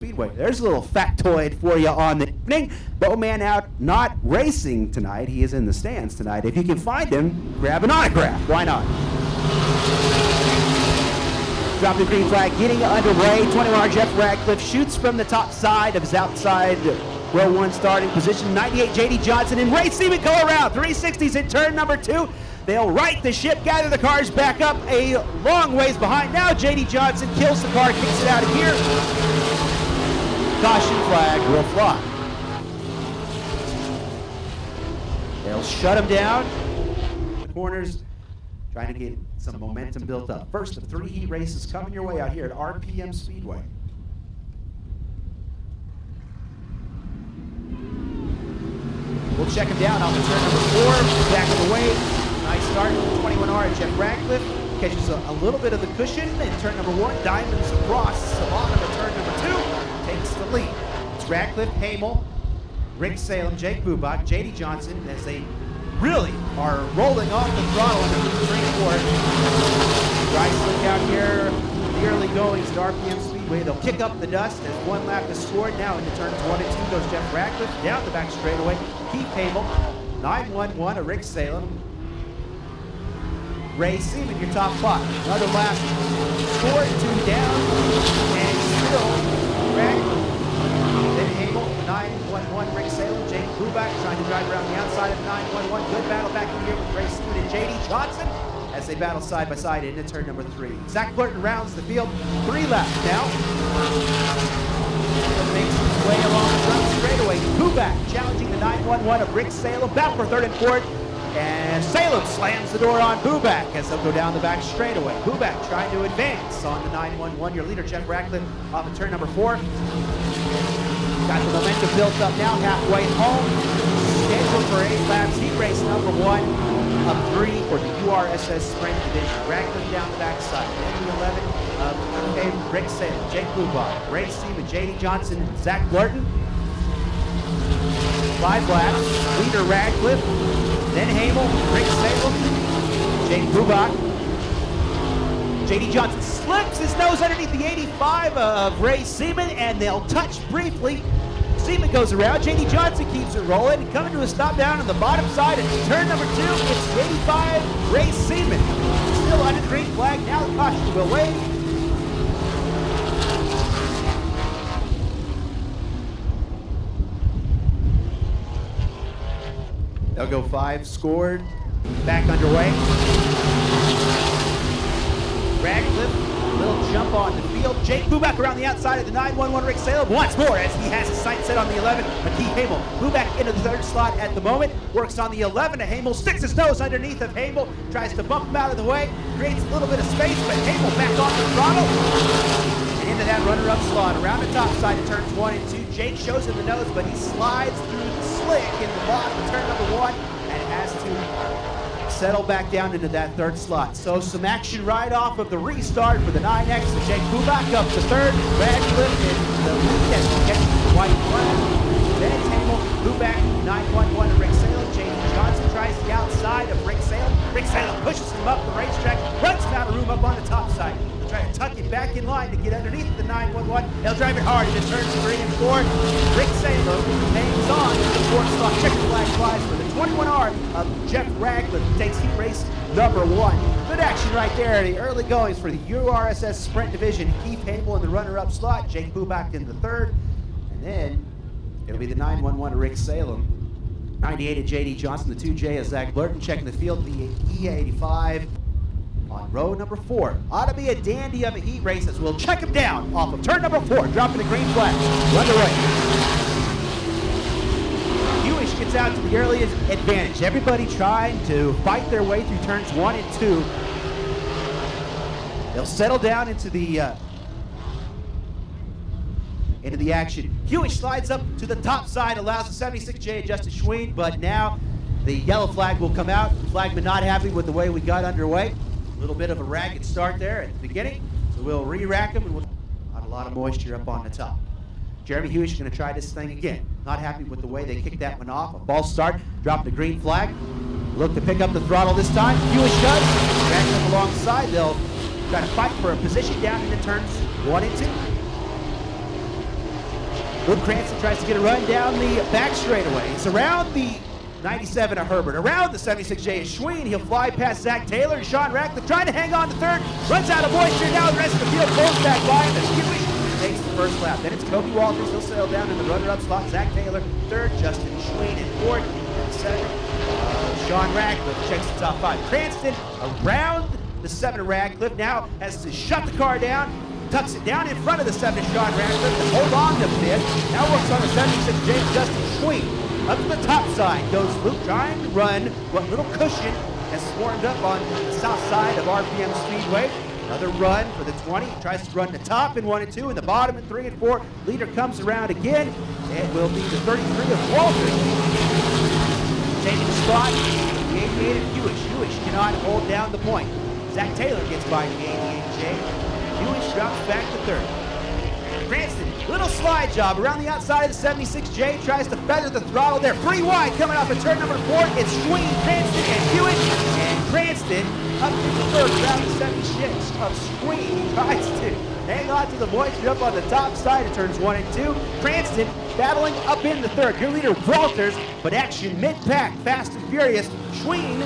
Speedway. There's a little factoid for you on the evening. Bowman out not racing tonight. He is in the stands tonight. If you can find him, grab an autograph. Why not? Drop the green flag, getting underway. 21R Jeff Radcliffe shoots from the top side of his outside row one starting position. 98 JD Johnson and Ray Seaman go around. 360s in turn number 2. They'll right the ship, gather the cars back up a long ways behind. Now JD Johnson kills the car, kicks it out of gear. Caution flag will fly. They'll shut him down. The corners, trying to get some momentum built up. First of 3 heat races coming your way out here at RPM Speedway. We'll check him down on the turn number 4, back of the way. Nice start from 21R Jeff Radcliffe. Catches a little bit of the cushion in turn number 1. Diamonds across the bottom of turn number 2. Takes the lead. It's Radcliffe, Hamel, Rick Salem, Jake Bubach, JD Johnson as they really are rolling off the throttle in the 3-4. Dry slick out here. The early goings at RPM Speedway. They'll kick up the dust as 1 lap is scored. Now into turns 1 and 2 goes Jeff Radcliffe. Down the back straightaway. Keith Hamel. 9-1-1 a Rick Salem. Ray Seaman, your top 5. Another lap scored, 2 down, and still Radcliffe. Then Hamel, 9-1-1 Rick Salem. Jake Bubach trying to drive around the outside of 9-1-1. Good battle back in here with Ray Seaman and JD Johnson as they battle side by side into turn number 3. Zach Burton rounds the field. 3 laps now. Makes his way along the front straightaway. Bubach challenging the 9-1-1 of Rick Salem. Back for 3rd and 4th. And Salem slams the door on Bubach as they'll go down the back straightaway. Bubach trying to advance on the 9-1-1. Your leader, Jeff Radcliffe, off of turn number 4. Got the momentum built up now, halfway home. Scheduled for 8 laps. Heat race number 1 of 3 for the URSS Sprint Division. Radcliffe down the backside. In the 11 of Rick Salem, Jake Bubach, Ray Seaman, JD Johnson, and Zach Blurton. 5 laps. Leader Radcliffe. Then Hamel, Rick Salem, Jake Bubach. JD Johnson slips his nose underneath the 85 of Ray Seaman, and they'll touch briefly. Seaman goes around, JD Johnson keeps it rolling, and coming to a stop down on the bottom side at turn number 2, it's 85 Ray Seaman. Still under the green flag, now the caution will wave. They'll go 5 scored. Back underway. Radcliffe, little jump on the field. Jake Bubach around the outside of the 9-1-1 Rick Salem once more as he has his sight set on the 11. Keith Hamel. Bubach into the 3rd slot at the moment. Works on the 11 to Hamel. Sticks his nose underneath of Hamel. Tries to bump him out of the way. Creates a little bit of space, but Hamel back on the throttle. And into that runner-up slot. Around the top side of turns 1 and 2. Jake shows him the nose, but he slides through the slick in the bottom of turn number 1 and has to settle back down into that 3rd slot. So some action right off of the restart for the 9X. So Jake Bubach up to 3rd. Radcliffe in the lead as he gets the white flag. Then it's Hamel, Bubach, 9-1-1 to Rick Salem. JD Johnson tries the outside of Rick Salem. Rick Salem pushes him up the racetrack, runs him out of room up on the top side. Try to tuck it back in line to get underneath the 9-1-1. They'll drive it hard into turns 3 and 4. Rick Salem hangs on to the 4th slot. Checker flag flies for the 21R of Jeff Radcliffe, who takes heat race number 1. Good action right there. The early goings for the URSS Sprint Division. Keith Hamel in the runner-up slot. Jake Bubach in the 3rd. And then it'll be the 9-1-1 of Rick Salem. 98 of JD Johnson. The 2J of Zach Blurton checking the field. The E85. On row number 4. Ought to be a dandy of a heat race as we'll check him down off of turn number 4, dropping the green flag. Underway. Hewish gets out to the earliest advantage. Everybody trying to fight their way through turns 1 and 2. They'll settle down into the action. Hewish slides up to the top side, allows the 76J Justin Schween, but now the yellow flag will come out. Flagman not happy with the way we got underway. A little bit of a ragged start there at the beginning, so we'll re-rack him and we'll have a lot of moisture up on the top. Jeremy Hewish is going to try this thing again. Not happy with the way they kicked that one off. A false start, dropped the green flag. Look to pick up the throttle this time. Hewish does. Backing up alongside. They'll try to fight for a position down into turns 1 and 2. Luke Cranston tries to get a run down the back straightaway. It's around the 97 of Herbert. Around the 76J is Schween. He'll fly past Zach Taylor and Sean Ratcliffe trying to hang on to third. Runs out of moisture. Now the rest of the field pulls back by him as Hewish takes the first lap. Then it's Kobe Walters. He'll sail down in the runner-up slot. Zach Taylor third. Justin Schween in fourth. And second, Sean Ratcliffe checks the top five. Cranston around the 7 of Ratcliffe. Now has to shut the car down. Tucks it down in front of the 7 of Sean Ratcliffe to hold on to fifth. Now works on the 76J, Justin Schween. Up to the top side goes Luke, trying to run what little cushion has formed up on the south side of RPM Speedway. Another run for the 20. He tries to run the top in 1 and 2, and the bottom in 3 and 4. Leader comes around again. It will be the 33 of Walters. Taking the spot, the 88 of Hewish. Hewish cannot hold down the point. Zach Taylor gets by the 88J. Hewish drops back to third. Cranston, little slide job around the outside of the 76J, tries to feather the throttle there. Free wide coming off of turn number 4. It's Schween, Cranston, and Hewitt. And Cranston up to the third around the 76 of Schween. He tries to hang on to the moisture up on the top side of turns 1 and 2. Cranston battling up in the third. Your leader Walters, but action mid-pack, fast and furious. Schween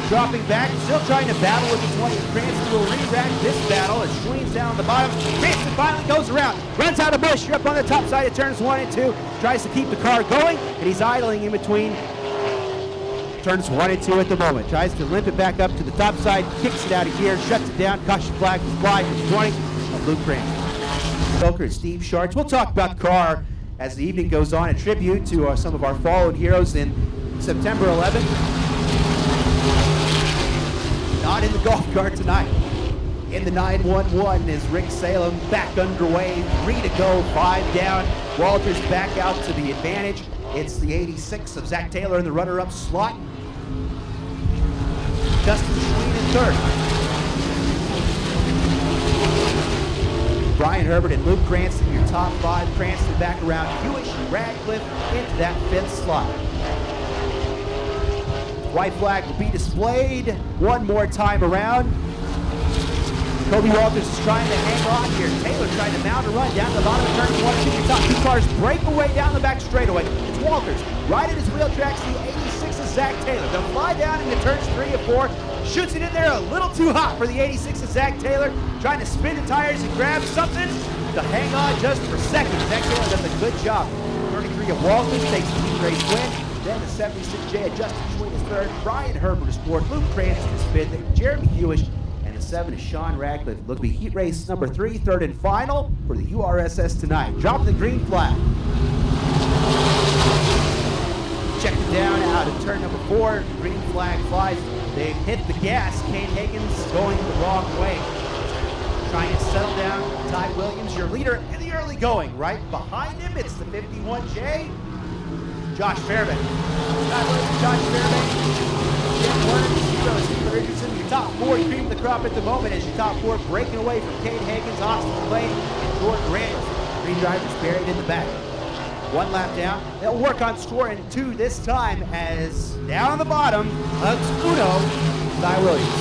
dropping back, still trying to battle with the 20. Cranston will re-rack this battle as Schween's down the bottom. Cranston finally goes around, runs out of bush, up on the top side of turns 1 and 2, tries to keep the car going, and he's idling in between turns 1 and 2 at the moment. Tries to limp it back up to the top side, kicks it out of gear, shuts it down, caution flag to fly for the 20 of Luke Cranston. Stoker and Steve Sharts. We'll talk about the car as the evening goes on, a tribute to some of our fallen heroes in September 11th. Not in the golf cart tonight. In the 911 is Rick Salem back underway, 3 to go, 5 down. Walters back out to the advantage. It's the 86 of Zach Taylor in the runner-up slot. Justin Schween in third. Brian Herbert and Luke Cranston, your top 5. Cranston back around Hewish and Radcliffe into that 5th slot. White flag will be displayed one more time around. Kobe Walters is trying to hang on here. Taylor trying to mount a run down the bottom of turn 1. Your top 2 cars break away down the back straightaway. It's Walters right at his wheel tracks. The 86 of Zach Taylor. They'll fly down into turns 3 and 4. Shoots it in there a little too hot for the 86 of Zach Taylor. Trying to spin the tires and grab something to hang on just for seconds. Zach Taylor does a good job. 33 of Walters takes the heat race win. Then the 76J, Justin Schween is third. Brian Herbert is fourth. Luke Cranston is fifth. Jeremy Hewish. And the 7 is Sean Ratcliffe. Look to be heat race number 3, third and final for the URSS tonight. Drop the green flag. Check it down out of turn number 4. Green flag flies. They've hit the gas. Kane Higgins going the wrong way. Trying to settle down. Ty Williams, your leader in the early going. Right behind him, it's the 51J. Josh Fairbank. Josh Fairbank. Jim Warner, Steve Richardson. Your top 4 cream of the crop at the moment as your top 4 breaking away from Kane Higgins, Austin McLean, and Jordan Randall. 3 drivers buried in the back. 1 lap down. They'll work on scoring 2 this time as down on the bottom, hugs Uno, Ty Williams.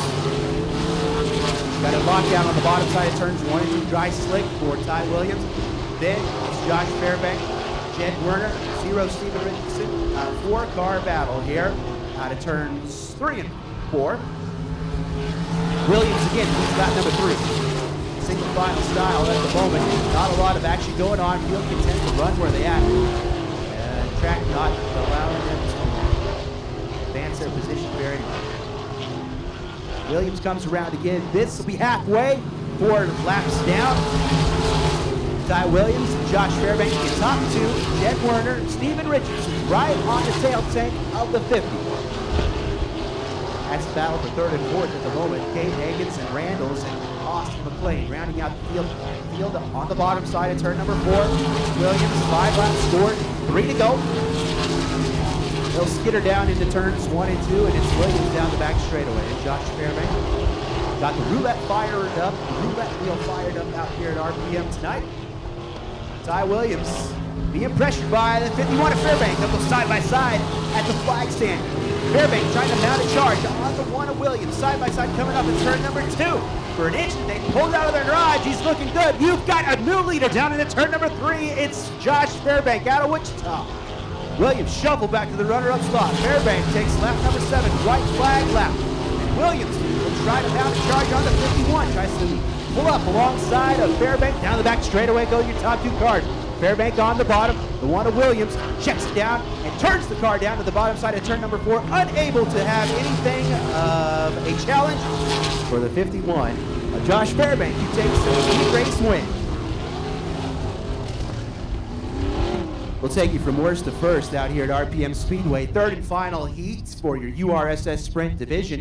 Got a lockdown on the bottom side of turns 1 and 2, dry slick for Ty Williams. Then it's Josh Fairbank, Jed Werner, 0 Stephen Richardson. 4-car battle here out of turns 3 and 4. Williams again, he's got number 3. Single file style at the moment. Not a lot of action going on. Field content to run where they at. Track not allowing them to advance their position very much. Williams comes around again. This will be halfway. 4 laps down. Ty Williams, Josh Fairbank in top 2. Jed Werner, Stephen Richardson right on the tail tank of the 50. That's the battle for 3rd and 4th at the moment. Kate Higgins and Randalls and Austin McLean rounding out the field on the bottom side of turn number 4. Williams, 5 laps scored, 3 to go. They'll skitter down into turns 1 and 2, and it's Williams down the back straightaway. And Josh Fairbank got the roulette fired up, the roulette wheel fired up out here at RPM tonight. Ty Williams being pressured by the 51 of Fairbank. They'll go side by side at the flag stand. Fairbank trying to mount a charge on the 1 of Williams. Side by side coming up in turn number 2. For an instant, they pulled out of their garage. He's looking good. You've got a new leader down into turn number 3. It's Josh Fairbank out of Wichita. Williams shuffle back to the runner-up slot. Fairbank takes lap number 7, white flag lap. And Williams will try to mount a charge on the 51. Tries to pull up alongside of Fairbank. Down the back straightaway go your top 2 cars. Fairbank on the bottom. The 1 of Williams checks it down and turns the car down to the bottom side of turn number 4. Unable to have anything of a challenge for the 51. Josh Fairbank, who takes the heat race win. We'll take you from worst to first out here at RPM Speedway. 3rd and final heats for your URSS Sprint Division.